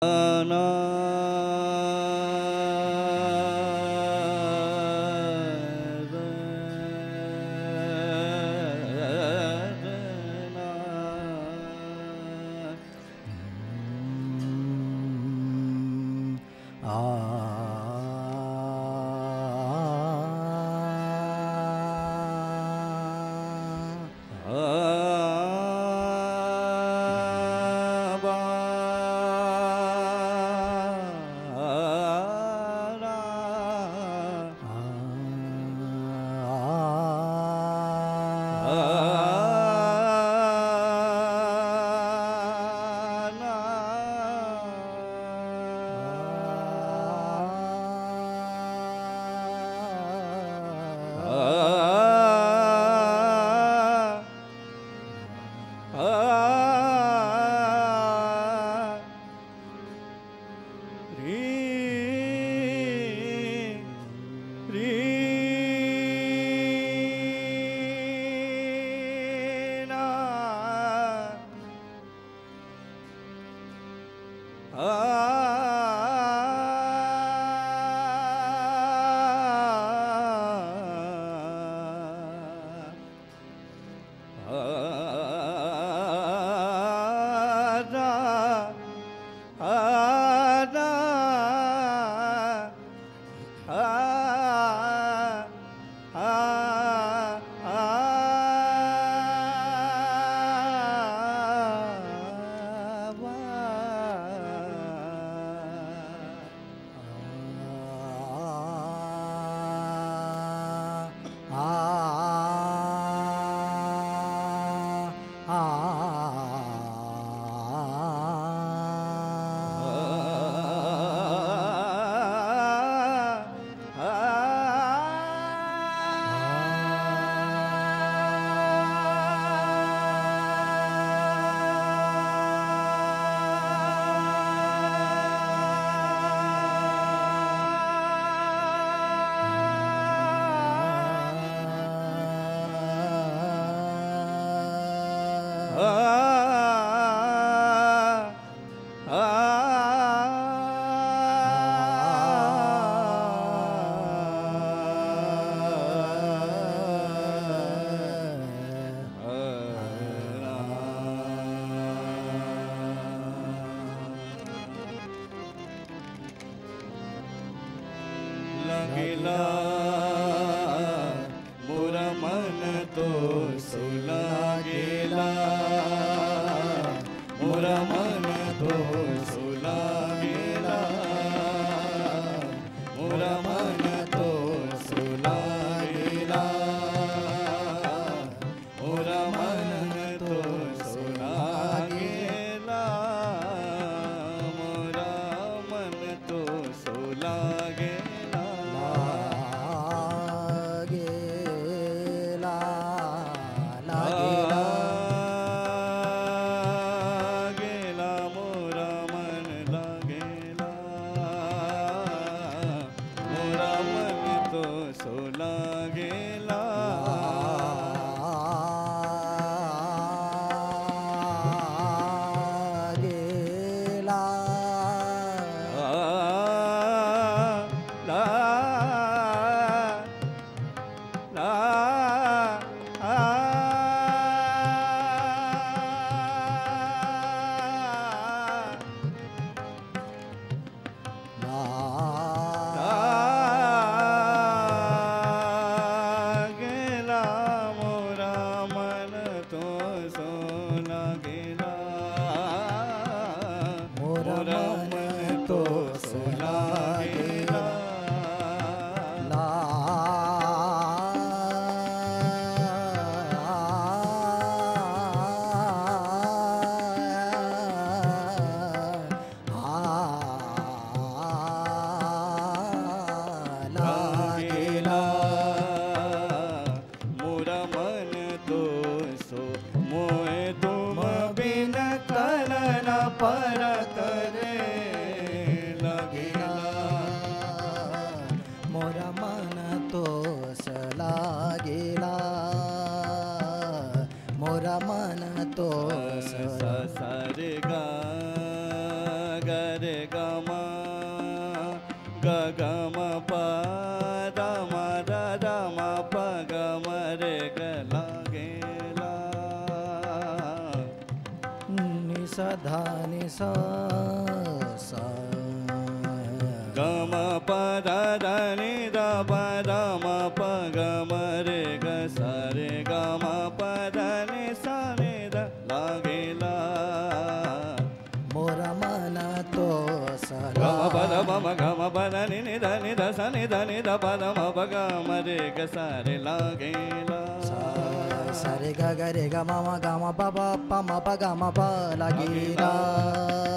ना लगेला मोरा मन तो सुलागेला मोरा मन तो सुलागेला मोरा मन तो सुलागेला मोरा मन तो सुलागेला मोरा मन तो सुलागेला मोए तुम बिन तन न परत रे ग म ग ग म प द म द द म प ग म रे ग लागेला नि सा धा नि सा सा ग म प द द नि द प द म प ग म रे ग सा रे ग म प द नि सा रे द लागेला मोरा मन तो ग म प द सला म म ग म प द नि नि द नि द सा नि द नि द प द म प ग म रे ग सा रे लागेला सा रे ग ग रे ग म म ग म प प प म प ग म प लागीला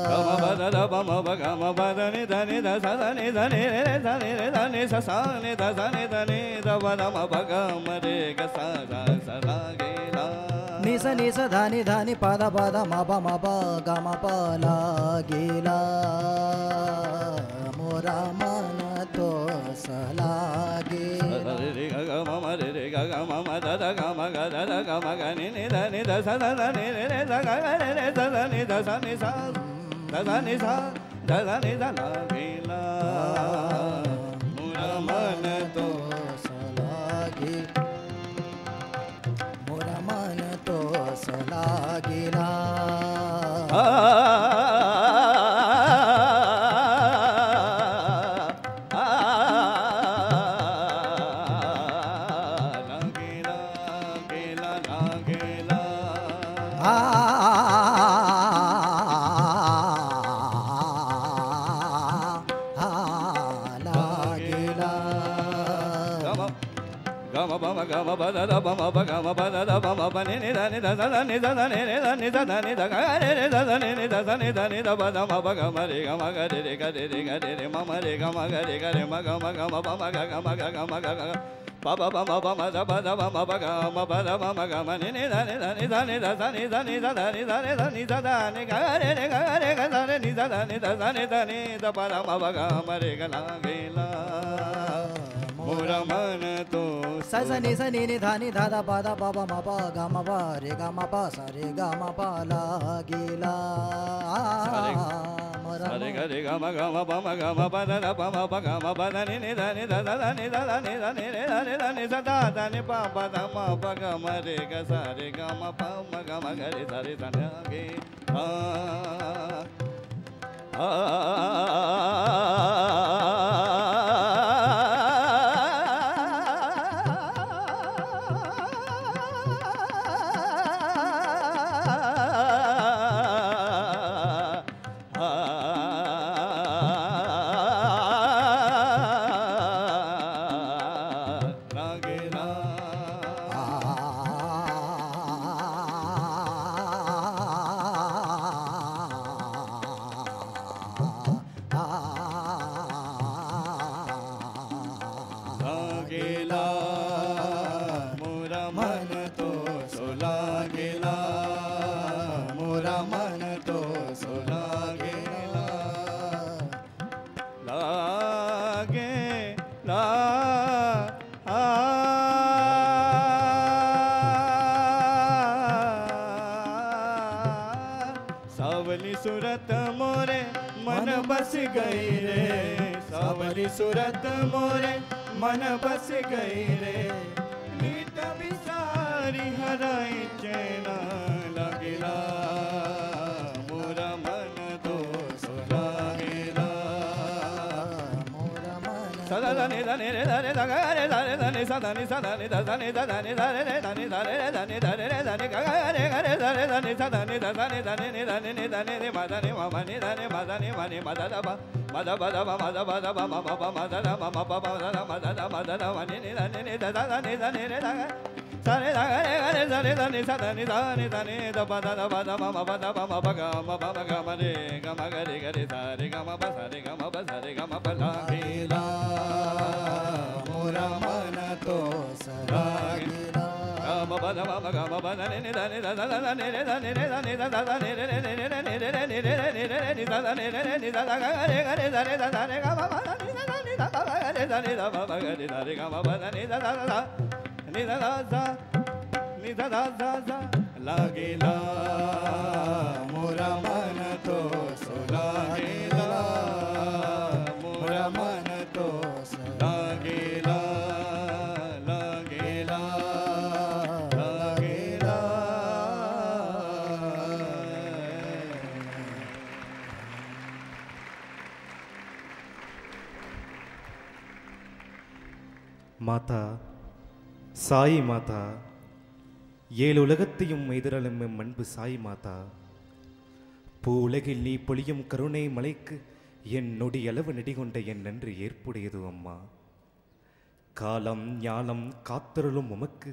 ग म प द द प म प ग म प द नि द नि द सा द नि द नि रे द नि रे द नि सा सा नि द सा नि द नि द प द म प ग म रे ग सा सा सा लागेला नि स धा नि प द म प ग म प लागीला मोरा मन तो सलागे रे ग ग म म रे रे ग ग म म द द ग म ग द द ग म ग नि नि द नि द सा द द नि रे रे द ग ग रे रे द द नि द सा नि सा द द नि सा द द नि द लागेला मोरा मन तो सलागे मोरा मन तो सलागेला Gama ba da da ba ma ba ga ma ba da da ba ma ba ni ni da ni da da da ni da da ni ni da ni da da ni da ga re re da da ni ni da da ni da ni da ba da ma ba ga ma re ga ma ga re re ga re re ga re re ma ma re ga ma ga re ga re ma ga ma ba ma ga ga ma ga ga ma ga ga ba ba ba ma ba ma da ba ga ma ba da ma ga ma ni ni da ni da ni da ni da da ni da ni da da ni da ni da ni da da ni ga re ga da re ni da da ni da da ni da ni da ba da ma ba ga ma re ga la ge la मोरा मन तो सा सा नि धा नि धा दा पा दा पा पा मा पा गा मा पा रे गा मा पा सा रे गा मा पा लागेला सा रे गा रे गा मा पा दा दा पा मा पा गा मा पा दा नि नि दा नि दा दा दा नि दा दा नि दा नि रे दा नि दा नि सा दा दा नि पा पा दा मा पा गा मा रे गा सा रे गा मा पा मा गा मा गा रे सा रे दा गे सावली सूरत मोरे मन बस गई रे सावली सूरत मोरे मन बस गई रे नीत बिसारी हराई चैना लगेला मोरा मन तो लागेला सदा धनी धनी रे धनी धगा रे धनी धनी सदा नि सदा नि धनी धनी धरे रे धनी धरे रे धनी धरे रे धनी गगा रे गरे धरे धनी सदा नि धनी धनी नि धनी नि धनी नि मदा नि ममा नि धनी मदा नि मनि मदा द बा मदा बदा बा मदा बदा बा ममा बा मदा द ममा बा मदा द मदा द मदा द मनि नि धनी नि दा धनी धनी रे धगा सरे धगा रे गरे धनी धनी सदा नि धनी धनी द बदा द बदा ममा बदा बा ममा गा ममा बा गा मरे गा मा गा रे रे सा रे गा मा बा सा रे गा मा बा सा रे गा मा बा लागेला मोरा मन तो सरागेला गा मा बा दा मा गा मा बा दा नि दा नि दा दा दा नि रे दा नि रे दा नि दा दा नि रे रे नि रे नि रे रे नि रे रे नि रे नि दा दा नि रे नि दा दा गा रे गा रे दा रे दा दा रे गा मा बा दा नि दा नि दा दा गा रे दा नि दा बा बा गा रे दा रे गा मा बा दा नि दा दा दा नि दा दा दा नि दा दा दा दा लागेला मोरा मन तो सो लागेला மாதா, சாய் மாதா, ஏழுலகத்தையும் எதிரலும் எம் அன்பு சாய் மாதா, பூ உலகில் நீ பொழியும் கருணை மலைக்கு என் நொடி அளவு நெடிகொண்ட என் நன்றி ஏற்புடையது அம்மா. காலம் ஞானம் காத்தருளும் உமக்கு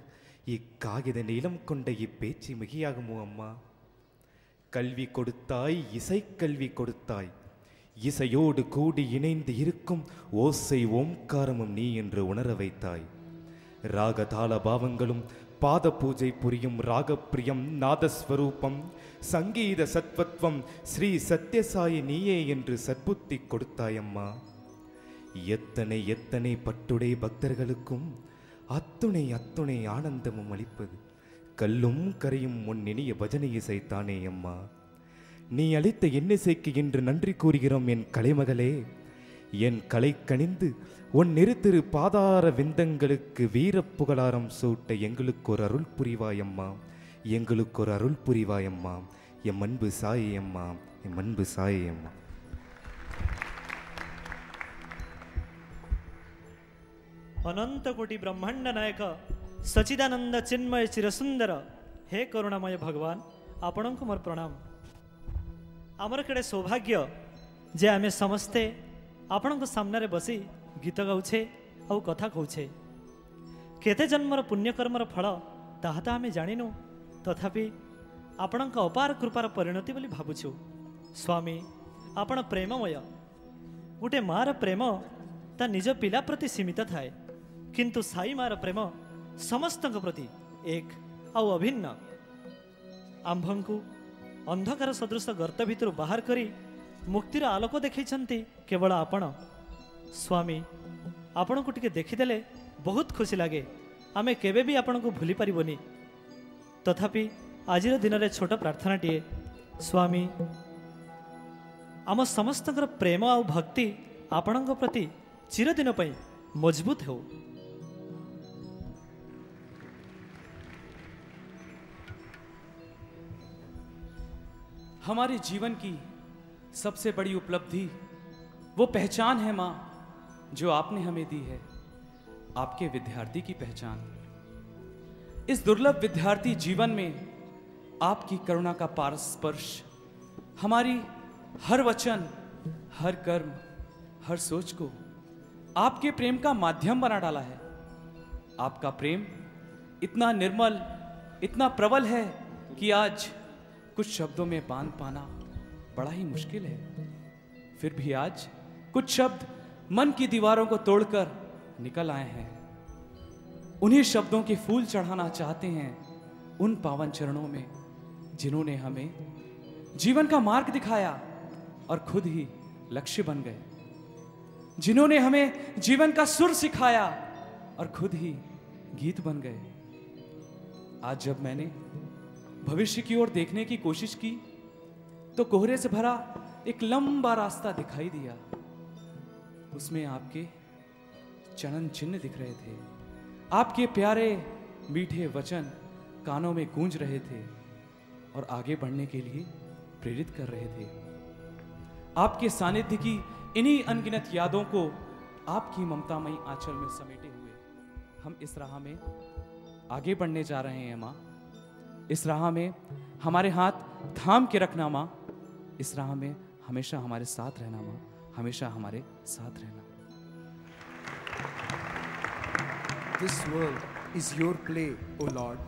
இக்காகித நீளம் கொண்ட இப்பேச்சு மிகையாகுமோ அம்மா. கல்வி கொடுத்தாய், இசைக்கல்வி கொடுத்தாய், இசையோடு கூடி இணைந்து இருக்கும் ஓசை ஓம்காரமும் நீ என்று உணர வைத்தாய். ராகதாள பாவங்களும் பாத பூஜை புரியும் ராகப்பிரியம் நாதஸ்வரூபம் சங்கீத சத்வத்வம் ஸ்ரீ சத்யசாயி நீயே என்று சத்புத்தி கொடுத்தாயம்மா. எத்தனை எத்தனை பட்டுடை பக்தர்களுக்கும் அத்துணை அத்துணை ஆனந்தமும் அளிப்பது கல்லும் கரையும் உன் இனிய பஜனை இசைத்தானே அம்மா. நீ அளித்த எண்ணிசைக்கு இன்று நன்றி கூறுகிறோம் என் கலைமகளே. என் கலை கணிந்து உன் நிறுத்திரு பாதார விந்தங்களுக்கு வீர புகழாரம் சூட்ட எங்களுக்கு ஒரு அருள் புரிவாயம்மா, எங்களுக்கு ஒரு அருள் புரிவாயம்மா. எம் அன்பு சாயம்மா, எம் அன்பு சாயம்மா. अनंत कोटि ब्रह्मांड नायक सचिदानंद चिन्मय चिरसुंदर हे करुणामय भगवान आपण को मोर प्रणाम. आमर केड़े सौभाग्य जे आमे समस्ते आपण को सामने रे बसी गीत गाउछे और कथा कहूछे. केते जन्मर पुण्यकर्मर फल ताहा तो आमे जानिनु, तथापि आपण अपार कृपार परिणति बोली भावुछु. स्वामी आपण प्रेममय. गोटे मार प्रेम ता निज पिला प्रति सीमित थाए, किंतु साई मार प्रेम समस्त प्रति एक आउ अभिन्न. आंभंकु अंधकार सदृश गर्त भितर बाहर करी मुक्तिर आलोक देखैछंती केवल आपण. स्वामी आपण को टिके देखिदेले बहुत खुशी लगे. आमे केबे भी आपण को भूली पारिबोनी. तथापि आजिर दिन रे छोट प्रार्थनाटीए. स्वामी आम समस्त प्रेम आ भक्ति आपण प्रति चिरदिन पई मजबूत हो. हमारे जीवन की सबसे बड़ी उपलब्धि वो पहचान है माँ जो आपने हमें दी है, आपके विद्यार्थी की पहचान. इस दुर्लभ विद्यार्थी जीवन में आपकी करुणा का पारस्पर्श हमारी हर वचन, हर कर्म, हर सोच को आपके प्रेम का माध्यम बना डाला है. आपका प्रेम इतना निर्मल, इतना प्रबल है कि आज कुछ शब्दों में बांध पाना बड़ा ही मुश्किल है. फिर भी आज कुछ शब्द मन की दीवारों को तोड़कर निकल आए हैं. उन्हीं शब्दों के फूल चढ़ाना चाहते हैं उन पावन चरणों में जिन्होंने हमें जीवन का मार्ग दिखाया और खुद ही लक्ष्य बन गए, जिन्होंने हमें जीवन का सुर सिखाया और खुद ही गीत बन गए. आज जब मैंने भविष्य की ओर देखने की कोशिश की तो कोहरे से भरा एक लंबा रास्ता दिखाई दिया. उसमें आपके चरण चिन्ह दिख रहे थे. आपके प्यारे मीठे वचन कानों में गूंज रहे थे और आगे बढ़ने के लिए प्रेरित कर रहे थे. आपके सानिध्य की इन्हीं अनगिनत यादों को आपकी ममतामयी आंचल में समेटे हुए हम इस राह में आगे बढ़ने जा रहे हैं माँ. इस राह में हमारे हाथ थाम के रखना माँ. इस राह में हमेशा हमारे साथ रहना माँ, हमेशा हमारे साथ रहना. This world is your play, O Lord,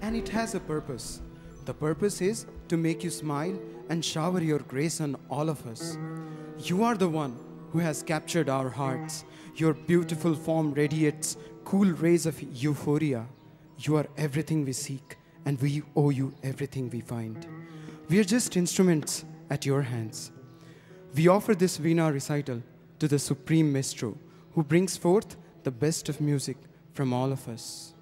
and it has a purpose. The purpose is to make you smile and shower your grace on all of us. You are the one who has captured our hearts. Your beautiful form radiates cool rays of euphoria. You are everything we seek, and we owe you everything we find. We are just instruments at your hands. We offer this Veena recital to the Supreme Maestro, who brings forth the best of music from all of us.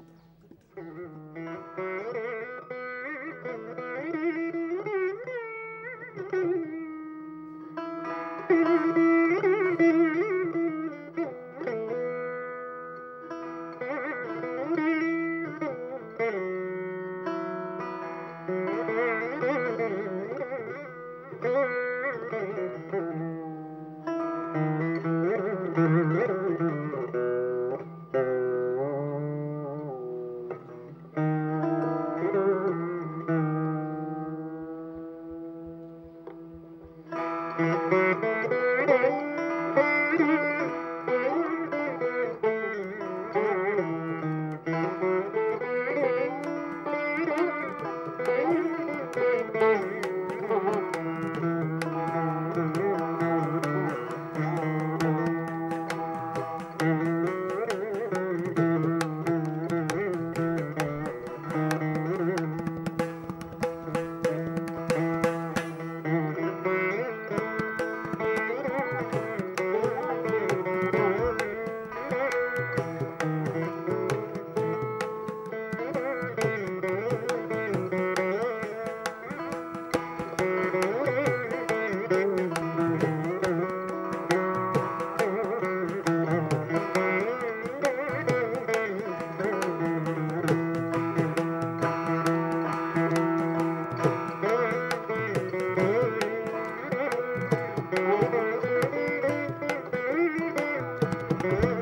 Thank you.